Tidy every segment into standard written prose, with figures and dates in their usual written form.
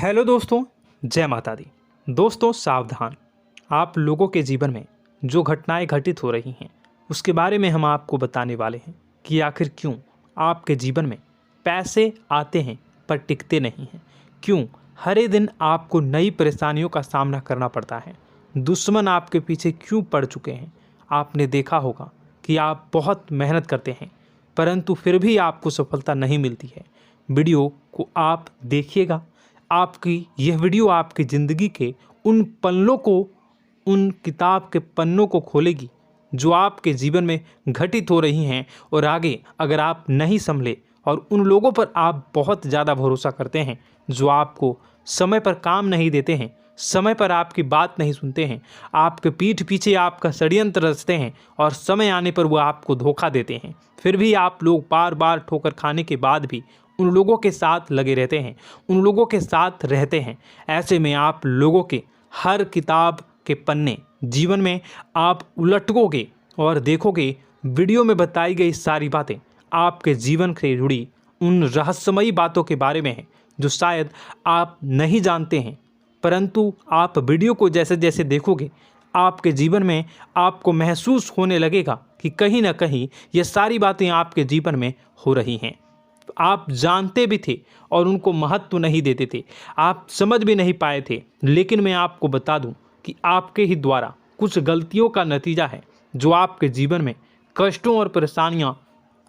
Hello दोस्तों, जय माता दी। दोस्तों सावधान, आप लोगों के जीवन में जो घटनाएं घटित हो रही हैं उसके बारे में हम आपको बताने वाले हैं कि आखिर क्यों आपके जीवन में पैसे आते हैं पर टिकते नहीं हैं। क्यों हर दिन आपको नई परेशानियों का सामना करना पड़ता है। दुश्मन आपके पीछे क्यों पड़ चुके हैं। आपने देखा होगा कि आप बहुत मेहनत करते हैं परंतु फिर भी आपको सफलता नहीं मिलती है। वीडियो को आप देखिएगा। आपकी यह वीडियो आपकी ज़िंदगी के उन पन्नों को, उन किताब के पन्नों को खोलेगी जो आपके जीवन में घटित हो रही हैं। और आगे अगर आप नहीं संभले और उन लोगों पर आप बहुत ज़्यादा भरोसा करते हैं जो आपको समय पर काम नहीं देते हैं, समय पर आपकी बात नहीं सुनते हैं, आपके पीठ पीछे आपका षड्यंत्र रचते हैं और समय आने पर वो आपको धोखा देते हैं, फिर भी आप लोग बार बार ठोकर खाने के बाद भी उन लोगों के साथ लगे रहते हैं, उन लोगों के साथ रहते हैं। ऐसे में आप लोगों के हर किताब के पन्ने जीवन में आप उलटोगे और देखोगे वीडियो में बताई गई सारी बातें आपके जीवन से जुड़ी उन रहस्यमयी बातों के बारे में हैं जो शायद आप नहीं जानते हैं। परंतु आप वीडियो को जैसे जैसे देखोगे आपके जीवन में आपको महसूस होने लगेगा कि कहीं ना कहीं ये सारी बातें आपके जीवन में हो रही हैं। आप जानते भी थे और उनको महत्व नहीं देते थे, आप समझ भी नहीं पाए थे। लेकिन मैं आपको बता दूं कि आपके ही द्वारा कुछ गलतियों का नतीजा है जो आपके जीवन में कष्टों और परेशानियां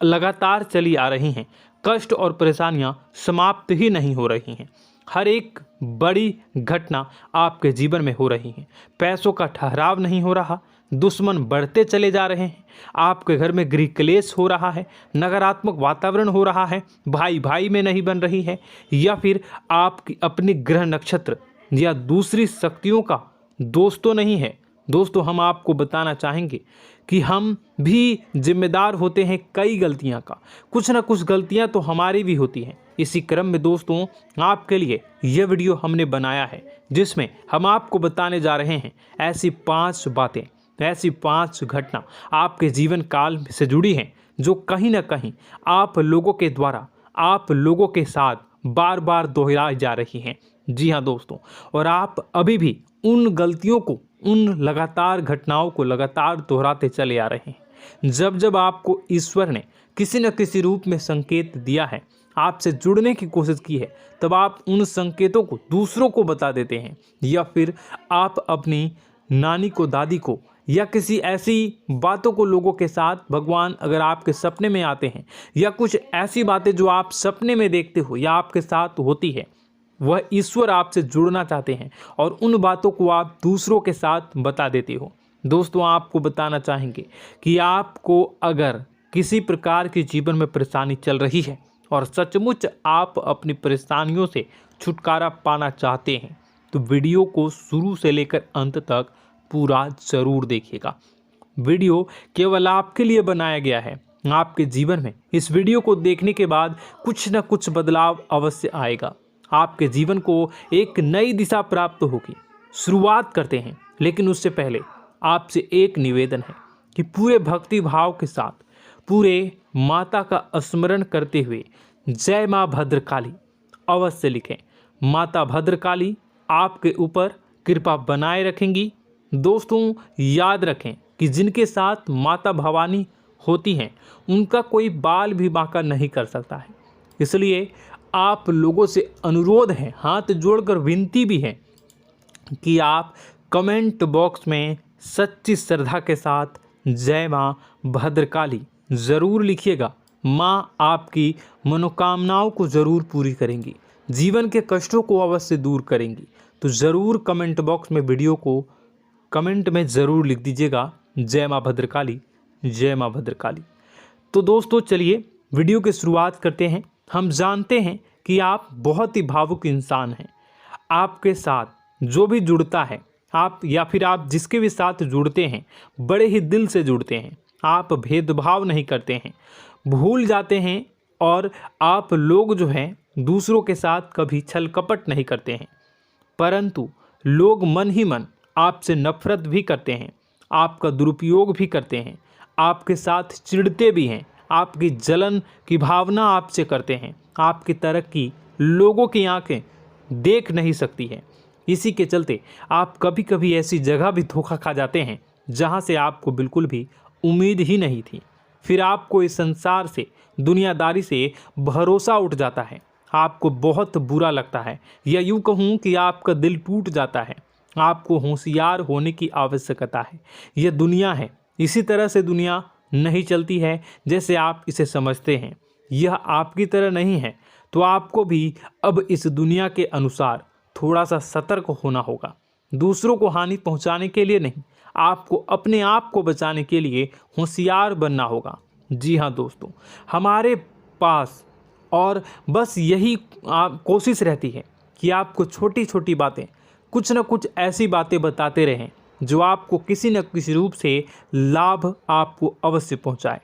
लगातार चली आ रही हैं। कष्ट और परेशानियां समाप्त ही नहीं हो रही हैं। हर एक बड़ी घटना आपके जीवन में हो रही है। पैसों का ठहराव नहीं हो रहा, दुश्मन बढ़ते चले जा रहे हैं, आपके घर में गृह क्लेश हो रहा है, नकारात्मक वातावरण हो रहा है, भाई भाई में नहीं बन रही है, या फिर आपकी अपनी ग्रह नक्षत्र या दूसरी शक्तियों का दोस्तों नहीं है। दोस्तों हम आपको बताना चाहेंगे कि हम भी जिम्मेदार होते हैं कई गलतियां का। कुछ ना कुछ गलतियां तो हमारी भी होती हैं। इसी क्रम में दोस्तों आपके लिए यह वीडियो हमने बनाया है जिसमें हम आपको बताने जा रहे हैं ऐसी 5 बातें, ऐसी 5 घटना आपके जीवन काल से जुड़ी हैं जो कहीं ना कहीं आप लोगों के द्वारा आप लोगों के साथ बार बार दोहराई जा रही हैं। जी हाँ दोस्तों, और आप अभी भी उन गलतियों को, उन लगातार घटनाओं को लगातार दोहराते चले आ रहे हैं। जब जब आपको ईश्वर ने किसी न किसी रूप में संकेत दिया है, आपसे जुड़ने की कोशिश की है, तब आप उन संकेतों को दूसरों को बता देते हैं, या फिर आप अपनी नानी को, दादी को, या किसी ऐसी बातों को लोगों के साथ, भगवान अगर आपके सपने में आते हैं या कुछ ऐसी बातें जो आप सपने में देखते हो या आपके साथ होती है, वह ईश्वर आपसे जुड़ना चाहते हैं और उन बातों को आप दूसरों के साथ बता देते हो। दोस्तों आपको बताना चाहेंगे कि आपको अगर किसी प्रकार की जीवन में परेशानी चल रही है और सचमुच आप अपनी परेशानियों से छुटकारा पाना चाहते हैं तो वीडियो को शुरू से लेकर अंत तक पूरा ज़रूर देखिएगा। वीडियो केवल आपके लिए बनाया गया है। आपके जीवन में इस वीडियो को देखने के बाद कुछ न कुछ बदलाव अवश्य आएगा। आपके जीवन को एक नई दिशा प्राप्त होगी। शुरुआत करते हैं, लेकिन उससे पहले आपसे एक निवेदन है कि पूरे भक्ति भाव के साथ पूरे माता का स्मरण करते हुए जय माँ भद्रकाली अवश्य लिखें। माता भद्रकाली आपके ऊपर कृपा बनाए रखेंगी। दोस्तों याद रखें कि जिनके साथ माता भवानी होती हैं उनका कोई बाल भी बांका नहीं कर सकता है। इसलिए आप लोगों से अनुरोध है, हाथ जोड़कर विनती भी है कि आप कमेंट बॉक्स में सच्ची श्रद्धा के साथ जय माँ भद्रकाली ज़रूर लिखिएगा। माँ आपकी मनोकामनाओं को ज़रूर पूरी करेंगी, जीवन के कष्टों को अवश्य दूर करेंगी। तो ज़रूर कमेंट बॉक्स में वीडियो को कमेंट में ज़रूर लिख दीजिएगा जय माँ भद्रकाली, जय माँ भद्रकाली। तो दोस्तों चलिए वीडियो की शुरुआत करते हैं। हम जानते हैं कि आप बहुत ही भावुक इंसान हैं। आपके साथ जो भी जुड़ता है, आप या फिर आप जिसके भी साथ जुड़ते हैं बड़े ही दिल से जुड़ते हैं। आप भेदभाव नहीं करते हैं, भूल जाते हैं, और आप लोग जो हैं दूसरों के साथ कभी छल कपट नहीं करते हैं। परंतु लोग मन ही मन आपसे नफरत भी करते हैं, आपका दुरुपयोग भी करते हैं, आपके साथ चिढ़ते भी हैं, आपकी जलन की भावना आपसे करते हैं। आपकी तरक्की लोगों की आंखें देख नहीं सकती है। इसी के चलते आप कभी कभी ऐसी जगह भी धोखा खा जाते हैं जहां से आपको बिल्कुल भी उम्मीद ही नहीं थी। फिर आपको इस संसार से, दुनियादारी से भरोसा उठ जाता है। आपको बहुत बुरा लगता है, या यूँ कहूँ कि आपका दिल टूट जाता है। आपको होशियार होने की आवश्यकता है। यह दुनिया है, इसी तरह से दुनिया नहीं चलती है जैसे आप इसे समझते हैं। यह आपकी तरह नहीं है, तो आपको भी अब इस दुनिया के अनुसार थोड़ा सा सतर्क होना होगा। दूसरों को हानि पहुंचाने के लिए नहीं, आपको अपने आप को बचाने के लिए होशियार बनना होगा। जी हाँ दोस्तों, हमारे पास और बस यही कोशिश रहती है कि आपको छोटी छोटी बातें, कुछ न कुछ ऐसी बातें बताते रहें जो आपको किसी न किसी रूप से लाभ आपको अवश्य पहुंचाए,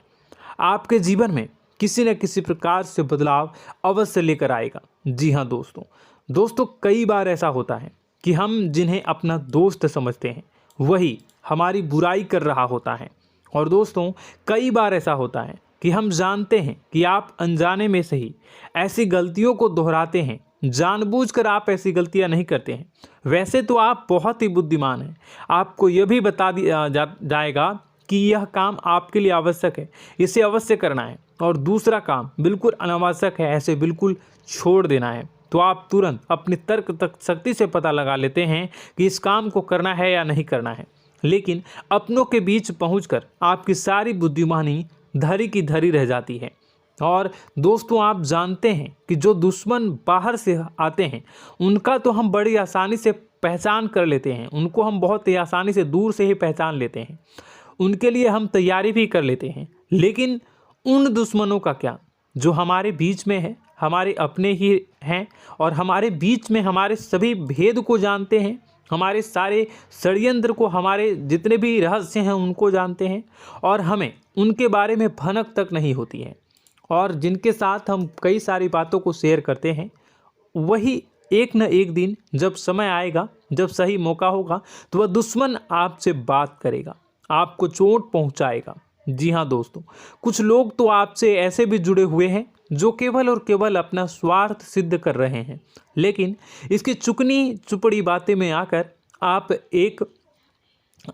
आपके जीवन में किसी न किसी प्रकार से बदलाव अवश्य लेकर आएगा। जी हाँ दोस्तों, कई बार ऐसा होता है कि हम जिन्हें अपना दोस्त समझते हैं वही हमारी बुराई कर रहा होता है। और दोस्तों, कई बार ऐसा होता है कि हम जानते हैं कि आप अनजाने में से ही ऐसी गलतियों को दोहराते हैं। जानबूझकर आप ऐसी गलतियां नहीं करते हैं। वैसे तो आप बहुत ही बुद्धिमान हैं। आपको यह भी बता दिया जाएगा कि यह काम आपके लिए आवश्यक है, इसे अवश्य करना है, और दूसरा काम बिल्कुल अनावश्यक है, ऐसे बिल्कुल छोड़ देना है। तो आप तुरंत अपनी तर्क तक शक्ति से पता लगा लेते हैं कि इस काम को करना है या नहीं करना है। लेकिन अपनों के बीच पहुंचकर आपकी सारी बुद्धिमानी धरी की धरी रह जाती है। और दोस्तों, आप जानते हैं कि जो दुश्मन बाहर से आते हैं उनका तो हम बड़ी आसानी से पहचान कर लेते हैं, उनको हम बहुत ही आसानी से दूर से ही पहचान लेते हैं, उनके लिए हम तैयारी भी कर लेते हैं। लेकिन उन दुश्मनों का क्या जो हमारे बीच में है, हमारे अपने ही हैं, और हमारे बीच में हमारे सभी भेद को जानते हैं, हमारे सारे षड्यंत्र को, हमारे जितने भी रहस्य हैं उनको जानते हैं, और हमें उनके बारे में भनक तक नहीं होती है, और जिनके साथ हम कई सारी बातों को शेयर करते हैं, वही एक न एक दिन जब समय आएगा, जब सही मौका होगा, तो वह दुश्मन आपसे बात करेगा, आपको चोट पहुंचाएगा। जी हाँ दोस्तों, कुछ लोग तो आपसे ऐसे भी जुड़े हुए हैं जो केवल और केवल अपना स्वार्थ सिद्ध कर रहे हैं। लेकिन इसकी चुकनी चुपड़ी बातें में आकर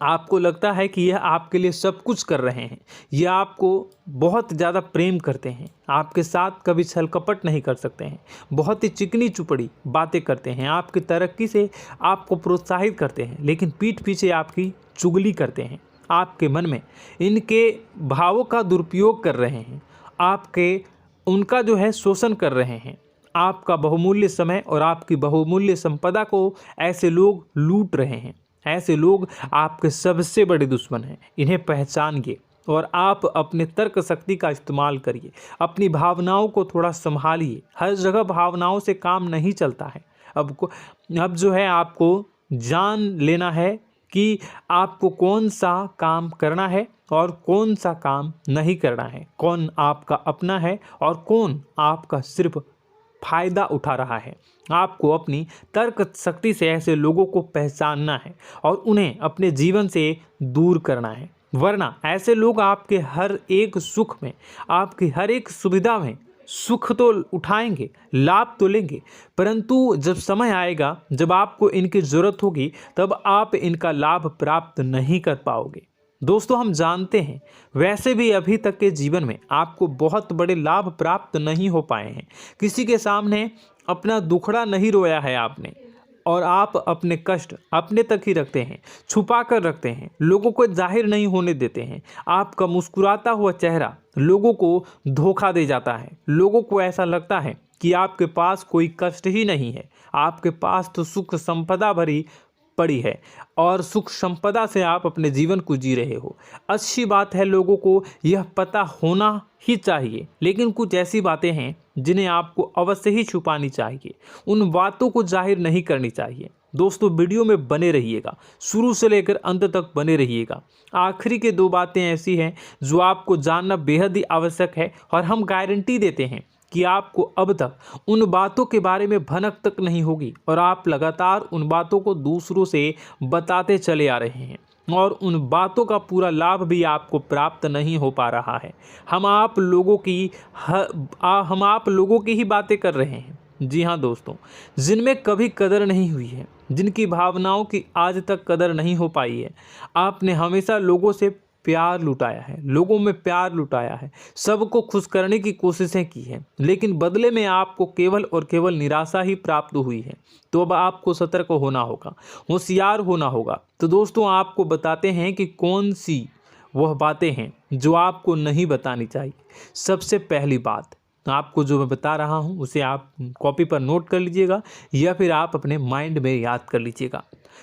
आपको लगता है कि यह आपके लिए सब कुछ कर रहे हैं, यह आपको बहुत ज़्यादा प्रेम करते हैं, आपके साथ कभी छल कपट नहीं कर सकते हैं, बहुत ही चिकनी चुपड़ी बातें करते हैं, आपकी तरक्की से आपको प्रोत्साहित करते हैं, लेकिन पीठ पीछे आपकी चुगली करते हैं, आपके मन में इनके भावों का दुरुपयोग कर रहे हैं, उनका जो है शोषण कर रहे हैं। आपका बहुमूल्य समय और आपकी बहुमूल्य संपदा को ऐसे लोग लूट रहे हैं। ऐसे लोग आपके सबसे बड़े दुश्मन हैं। इन्हें पहचानिए और आप अपने तर्क शक्ति का इस्तेमाल करिए। अपनी भावनाओं को थोड़ा संभालिए। हर जगह भावनाओं से काम नहीं चलता है। अब जो है आपको जान लेना है कि आपको कौन सा काम करना है और कौन सा काम नहीं करना है, कौन आपका अपना है और कौन आपका सिर्फ फायदा उठा रहा है। आपको अपनी तर्क शक्ति से ऐसे लोगों को पहचानना है और उन्हें अपने जीवन से दूर करना है, वरना ऐसे लोग आपके हर एक सुख में, आपकी हर एक सुविधा में सुख तो उठाएंगे, लाभ तो लेंगे, परंतु जब समय आएगा, जब आपको इनकी ज़रूरत होगी, तब आप इनका लाभ प्राप्त नहीं कर पाओगे। दोस्तों, हम जानते हैं वैसे भी अभी तक के जीवन में आपको बहुत बड़े लाभ प्राप्त नहीं हो पाए हैं। किसी के सामने अपना दुखड़ा नहीं रोया है आपने, और आप अपने कष्ट अपने तक ही रखते हैं, छुपा कर रखते हैं, लोगों को जाहिर नहीं होने देते हैं। आपका मुस्कुराता हुआ चेहरा लोगों को धोखा दे जाता है। लोगों को ऐसा लगता है कि आपके पास कोई कष्ट ही नहीं है, आपके पास तो सुख संपदा भरी पड़ी है और सुख संपदा से आप अपने जीवन को जी रहे हो। अच्छी बात है, लोगों को यह पता होना ही चाहिए, लेकिन कुछ ऐसी बातें हैं जिन्हें आपको अवश्य ही छुपानी चाहिए। उन बातों को जाहिर नहीं करनी चाहिए। दोस्तों, वीडियो में बने रहिएगा, शुरू से लेकर अंत तक बने रहिएगा। आखिरी के 2 बातें ऐसी हैं जो आपको जानना बेहद ही आवश्यक है, और हम गारंटी देते हैं कि आपको अब तक उन बातों के बारे में भनक तक नहीं होगी, और आप लगातार उन बातों को दूसरों से बताते चले आ रहे हैं, और उन बातों का पूरा लाभ भी आपको प्राप्त नहीं हो पा रहा है। हम आप लोगों की ही बातें कर रहे हैं, जी हाँ दोस्तों, जिनमें कभी कदर नहीं हुई है, जिनकी भावनाओं की आज तक कदर नहीं हो पाई है। आपने हमेशा लोगों से प्यार लुटाया है, लोगों में प्यार लुटाया है, सबको खुश करने की कोशिशें की है, लेकिन बदले में आपको केवल और केवल निराशा ही प्राप्त हुई है। तो अब आपको सतर्क होना होगा, होशियार होना होगा। तो दोस्तों आपको बताते हैं कि कौन सी वह बातें हैं जो आपको नहीं बतानी चाहिए। सबसे पहली बात आपको जो मैं बता रहा हूं उसे आप कॉपी पर नोट कर लीजिएगा या फिर आप अपने माइंड में याद कर लीजिएगा।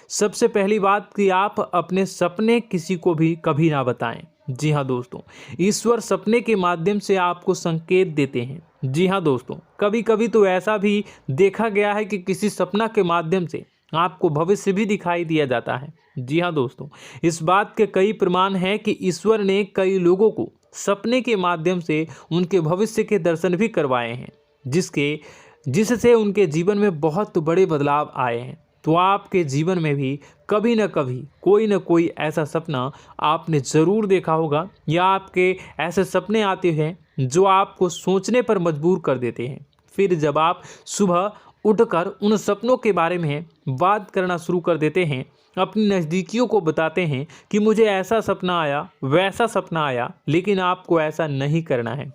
सबसे पहली बात कि आप अपने सपने किसी को भी कभी ना बताएं। जी हाँ दोस्तों, ईश्वर सपने के माध्यम से आपको संकेत देते हैं। जी हाँ दोस्तों, कभी कभी तो ऐसा भी देखा गया है कि किसी सपना के माध्यम से आपको भविष्य भी दिखाई दिया जाता है। जी हाँ दोस्तों, इस बात के कई प्रमाण हैं कि ईश्वर ने कई लोगों को सपने के माध्यम से उनके भविष्य के दर्शन भी करवाए हैं, जिससे उनके जीवन में बहुत बड़े बदलाव आए हैं। तो आपके जीवन में भी कभी न कभी कोई न कोई ऐसा सपना आपने ज़रूर देखा होगा, या आपके ऐसे सपने आते हैं जो आपको सोचने पर मजबूर कर देते हैं। फिर जब आप सुबह उठकर उन सपनों के बारे में बात करना शुरू कर देते हैं, अपनी नज़दीकियों को बताते हैं कि मुझे ऐसा सपना आया, वैसा सपना आया, लेकिन आपको ऐसा नहीं करना है।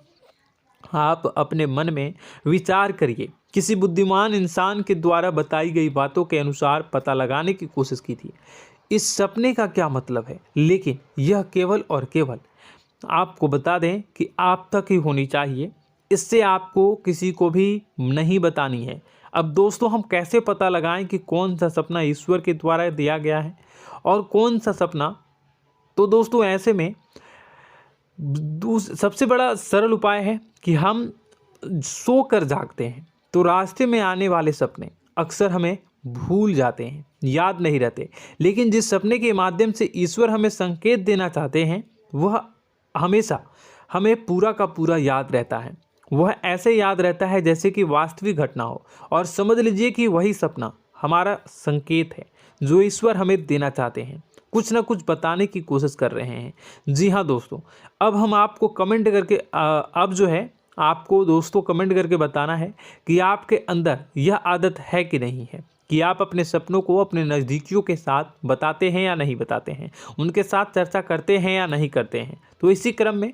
आप अपने मन में विचार करिए। किसी बुद्धिमान इंसान के द्वारा बताई गई बातों के अनुसार पता लगाने की कोशिश की थी इस सपने का क्या मतलब है, लेकिन यह केवल और केवल आपको बता दें कि आप तक ही होनी चाहिए। इससे आपको किसी को भी नहीं बतानी है। अब दोस्तों हम कैसे पता लगाएं कि कौन सा सपना ईश्वर के द्वारा दिया गया है और कौन सा सपना? तो दोस्तों ऐसे में सबसे बड़ा सरल उपाय है कि हम सोकर जागते हैं तो रास्ते में आने वाले सपने अक्सर हमें भूल जाते हैं, याद नहीं रहते। लेकिन जिस सपने के माध्यम से ईश्वर हमें संकेत देना चाहते हैं वह हमेशा हमें पूरा का पूरा याद रहता है। वह ऐसे याद रहता है जैसे कि वास्तविक घटना हो, और समझ लीजिए कि वही सपना हमारा संकेत है जो ईश्वर हमें देना चाहते हैं, कुछ ना कुछ बताने की कोशिश कर रहे हैं। जी हाँ दोस्तों, अब हम आपको कमेंट करके अब जो है आपको दोस्तों कमेंट करके बताना है कि आपके अंदर यह आदत है कि नहीं है कि आप अपने सपनों को अपने नज़दीकियों के साथ बताते हैं या नहीं बताते हैं, उनके साथ चर्चा करते हैं या नहीं करते हैं। तो इसी क्रम में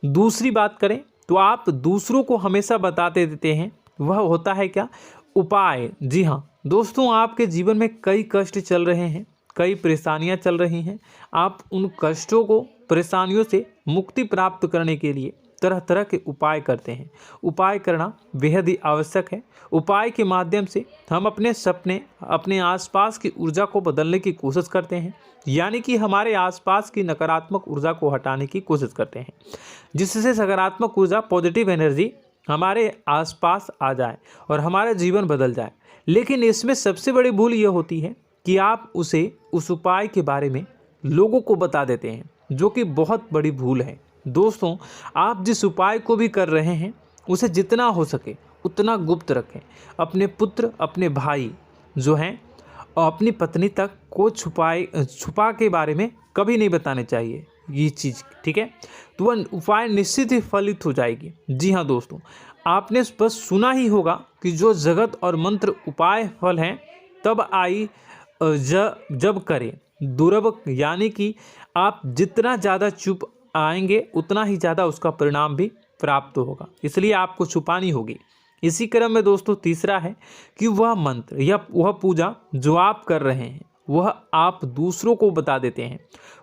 दूसरी बात करें तो आप दूसरों को हमेशा बताते देते हैं, वह होता है क्या? उपाय। जी हाँ दोस्तों, आपके जीवन में कई कष्ट चल रहे हैं, कई परेशानियां चल रही हैं। आप उन कष्टों को, परेशानियों से मुक्ति प्राप्त करने के लिए तरह तरह के उपाय करते हैं। उपाय करना बेहद ही आवश्यक है। उपाय के माध्यम से हम अपने सपने, अपने आसपास की ऊर्जा को बदलने की कोशिश करते हैं, यानी कि हमारे आसपास की नकारात्मक ऊर्जा को हटाने की कोशिश करते हैं, जिससे सकारात्मक ऊर्जा, पॉजिटिव एनर्जी हमारे आसपास आ जाए और हमारा जीवन बदल जाए। लेकिन इसमें सबसे बड़ी भूल यह होती है कि आप उस उपाय के बारे में लोगों को बता देते हैं, जो कि बहुत बड़ी भूल है। दोस्तों आप जिस उपाय को भी कर रहे हैं उसे जितना हो सके उतना गुप्त रखें। अपने पुत्र, अपने भाई जो हैं और अपनी पत्नी तक को छुपा के बारे में कभी नहीं बताने चाहिए ये चीज़, ठीक है? तो वह उपाय निश्चित ही फलित हो जाएगी। जी हाँ दोस्तों, आपने बस सुना ही होगा कि जो जगत और मंत्र उपाय फल हैं तब आई जब करें दुर्लभ, यानी कि आप जितना ज़्यादा चुप आएंगे उतना ही ज़्यादा उसका परिणाम भी प्राप्त होगा, इसलिए आपको छुपानी होगी। इसी क्रम में दोस्तों तीसरा है कि वह मंत्र या वह पूजा जो आप कर रहे हैं वह आप दूसरों को बता देते हैं।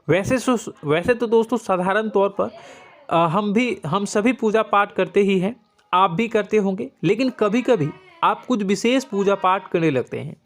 वैसे तो दोस्तों साधारण तौर पर हम सभी पूजा पाठ करते ही हैं, आप भी करते होंगे, लेकिन कभी कभी आप कुछ विशेष पूजा पाठ करने लगते हैं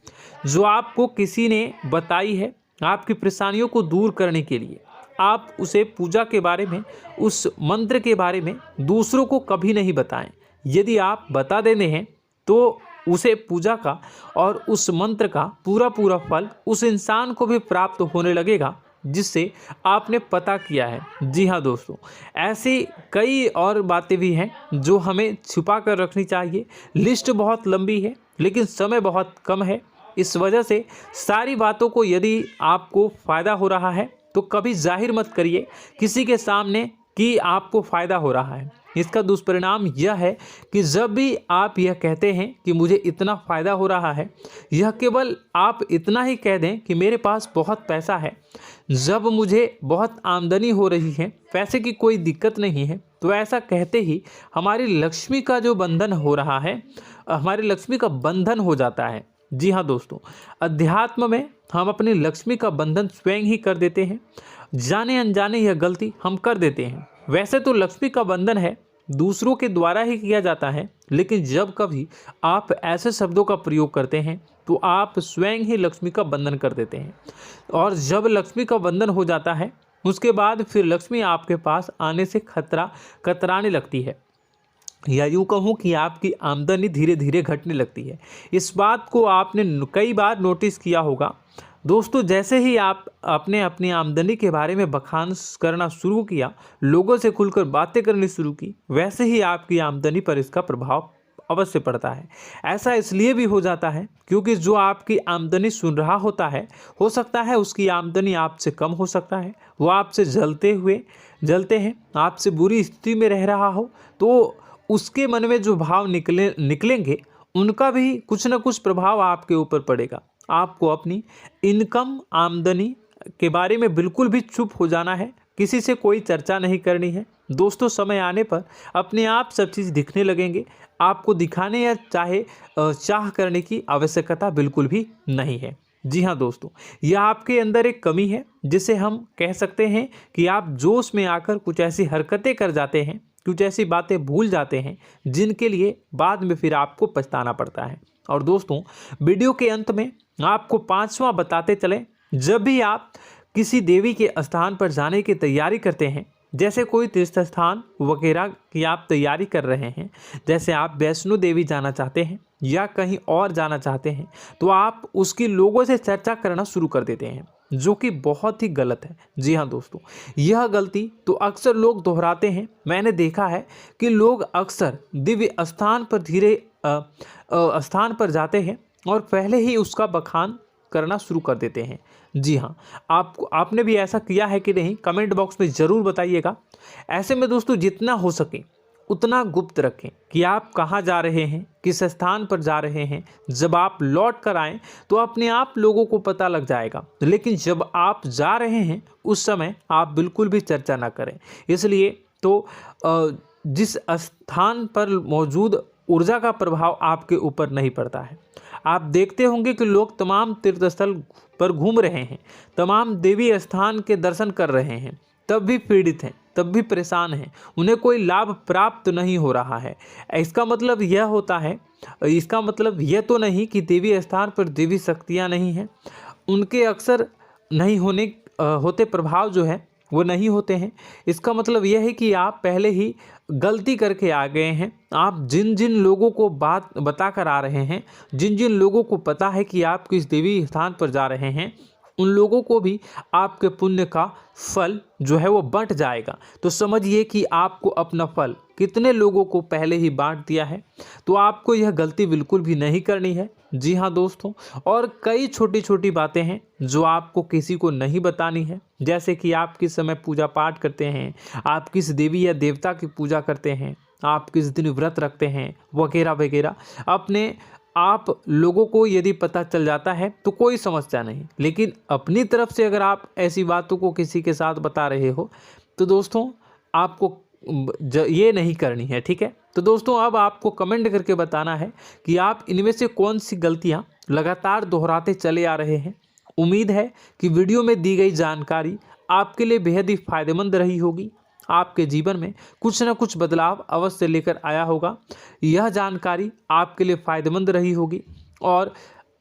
जो आपको किसी ने बताई है आपकी परेशानियों को दूर करने के लिए। आप उसे पूजा के बारे में, उस मंत्र के बारे में दूसरों को कभी नहीं बताएं। यदि आप बता देते हैं तो उसे पूजा का और उस मंत्र का पूरा फल उस इंसान को भी प्राप्त होने लगेगा जिससे आपने पता किया है। जी हाँ दोस्तों, ऐसी कई और बातें भी हैं जो हमें छुपा कर रखनी चाहिए। लिस्ट बहुत लंबी है लेकिन समय बहुत कम है, इस वजह से सारी बातों को यदि आपको फ़ायदा हो रहा है तो कभी जाहिर मत करिए किसी के सामने कि आपको फ़ायदा हो रहा है। इसका दुष्परिणाम यह है कि जब भी आप यह कहते हैं कि मुझे इतना फ़ायदा हो रहा है, यह केवल आप इतना ही कह दें कि मेरे पास बहुत पैसा है, जब मुझे बहुत आमदनी हो रही है, पैसे की कोई दिक्कत नहीं है, तो ऐसा कहते ही हमारी लक्ष्मी का जो बंधन हो रहा है, हमारी लक्ष्मी का बंधन हो जाता है। जी हाँ दोस्तों, अध्यात्म में हम अपनी लक्ष्मी का बंधन स्वयं ही कर देते हैं। जाने अनजाने यह गलती हम कर देते हैं। वैसे तो लक्ष्मी का बंधन है दूसरों के द्वारा ही किया जाता है, लेकिन जब कभी आप ऐसे शब्दों का प्रयोग करते हैं तो आप स्वयं ही लक्ष्मी का बंधन कर देते हैं। और जब लक्ष्मी का बंधन हो जाता है, उसके बाद फिर लक्ष्मी आपके पास आने से कतराने लगती है, या यूँ कहूँ कि आपकी आमदनी धीरे धीरे घटने लगती है। इस बात को आपने कई बार नोटिस किया होगा दोस्तों। जैसे ही आप अपने अपनी आमदनी के बारे में बखान करना शुरू किया, लोगों से खुलकर बातें करनी शुरू की, वैसे ही आपकी आमदनी पर इसका प्रभाव अवश्य पड़ता है। ऐसा इसलिए भी हो जाता है क्योंकि जो आपकी आमदनी सुन रहा होता है, हो सकता है उसकी आमदनी आपसे कम हो सकता है, वो आपसे जलते हैं, आपसे बुरी स्थिति में रह रहा हो, तो उसके मन में जो भाव निकलेंगे उनका भी कुछ न कुछ प्रभाव आपके ऊपर पड़ेगा। आपको अपनी इनकम आमदनी के बारे में बिल्कुल भी चुप हो जाना है, किसी से कोई चर्चा नहीं करनी है दोस्तों। समय आने पर अपने आप सब चीज़ दिखने लगेंगे। आपको दिखाने या चाह करने की आवश्यकता बिल्कुल भी नहीं है। जी हाँ दोस्तों, यह आपके अंदर एक कमी है, जिसे हम कह सकते हैं कि आप जोश में आकर कुछ ऐसी हरकतें कर जाते हैं, कुछ ऐसी बातें भूल जाते हैं जिनके लिए बाद में फिर आपको पछताना पड़ता है। और दोस्तों, वीडियो के अंत में आपको 5वां बताते चलें, जब भी आप किसी देवी के स्थान पर जाने की तैयारी करते हैं, जैसे कोई तीर्थ स्थान वगैरह की आप तैयारी कर रहे हैं, जैसे आप वैष्णो देवी जाना चाहते हैं या कहीं और जाना चाहते हैं, तो आप उसकी लोगों से चर्चा करना शुरू कर देते हैं, जो कि बहुत ही गलत है। जी हाँ दोस्तों, यह गलती तो अक्सर लोग दोहराते हैं। मैंने देखा है कि लोग अक्सर दिव्य स्थान पर जाते हैं और पहले ही उसका बखान करना शुरू कर देते हैं। जी हाँ, आपने भी ऐसा किया है कि नहीं, कमेंट बॉक्स में ज़रूर बताइएगा। ऐसे में दोस्तों, जितना हो सके उतना गुप्त रखें कि आप कहाँ जा रहे हैं, किस स्थान पर जा रहे हैं। जब आप लौट कर आएँ तो अपने आप लोगों को पता लग जाएगा, लेकिन जब आप जा रहे हैं उस समय आप बिल्कुल भी चर्चा ना करें। इसलिए तो जिस स्थान पर मौजूद ऊर्जा का प्रभाव आपके ऊपर नहीं पड़ता है। आप देखते होंगे कि लोग तमाम तीर्थ स्थल पर घूम रहे हैं, तमाम देवी स्थान के दर्शन कर रहे हैं, तब भी पीड़ित हैं, तब भी परेशान हैं, उन्हें कोई लाभ प्राप्त नहीं हो रहा है। इसका मतलब यह तो नहीं कि देवी स्थान पर देवी शक्तियाँ नहीं हैं, उनके अक्सर नहीं होते प्रभाव जो है वो नहीं होते हैं। इसका मतलब यह है कि आप पहले ही गलती करके आ गए हैं। आप जिन जिन लोगों को बात बता कर आ रहे हैं, जिन जिन लोगों को पता है कि आप किस देवी स्थान पर जा रहे हैं, उन लोगों को भी आपके पुण्य का फल जो है वो बंट जाएगा। तो समझिए कि आपको अपना फल कितने लोगों को पहले ही बांट दिया है। तो आपको यह गलती बिल्कुल भी नहीं करनी है। जी हाँ दोस्तों, और कई छोटी छोटी बातें हैं जो आपको किसी को नहीं बतानी है, जैसे कि आप किस समय पूजा पाठ करते हैं, आप किस देवी या देवता की पूजा करते हैं, आप किस दिन व्रत रखते हैं, वगैरह वगैरह। अपने आप लोगों को यदि पता चल जाता है तो कोई समस्या नहीं, लेकिन अपनी तरफ से अगर आप ऐसी बातों को किसी के साथ बता रहे हो तो दोस्तों आपको ये नहीं करनी है, ठीक है। तो दोस्तों, अब आपको कमेंट करके बताना है कि आप इनमें से कौन सी गलतियां लगातार दोहराते चले आ रहे हैं। उम्मीद है कि वीडियो में दी गई जानकारी आपके लिए बेहद ही फायदेमंद रही होगी, आपके जीवन में कुछ न कुछ बदलाव अवश्य लेकर आया होगा। यह जानकारी आपके लिए फ़ायदेमंद रही होगी और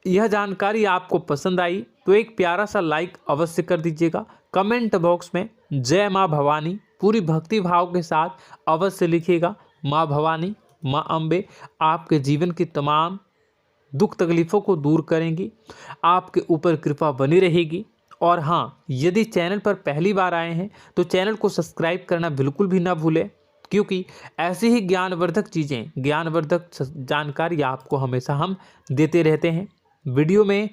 यह जानकारी आपको पसंद आई तो एक प्यारा सा लाइक अवश्य कर दीजिएगा। कमेंट बॉक्स में जय माँ भवानी पूरी भक्ति भाव के साथ अवश्य लिखिएगा। माँ भवानी, माँ अम्बे आपके जीवन की तमाम दुख तकलीफ़ों को दूर करेंगी, आपके ऊपर कृपा बनी रहेगी। और हाँ, यदि चैनल पर पहली बार आए हैं तो चैनल को सब्सक्राइब करना बिल्कुल भी ना भूलें, क्योंकि ऐसी ही ज्ञानवर्धक चीज़ें, ज्ञानवर्धक जानकारी आपको हमेशा हम देते रहते हैं। वीडियो में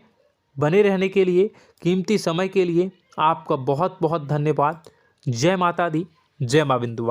बने रहने के लिए, कीमती समय के लिए आपका बहुत बहुत धन्यवाद। जय माता दी, जय माँ बिंदु।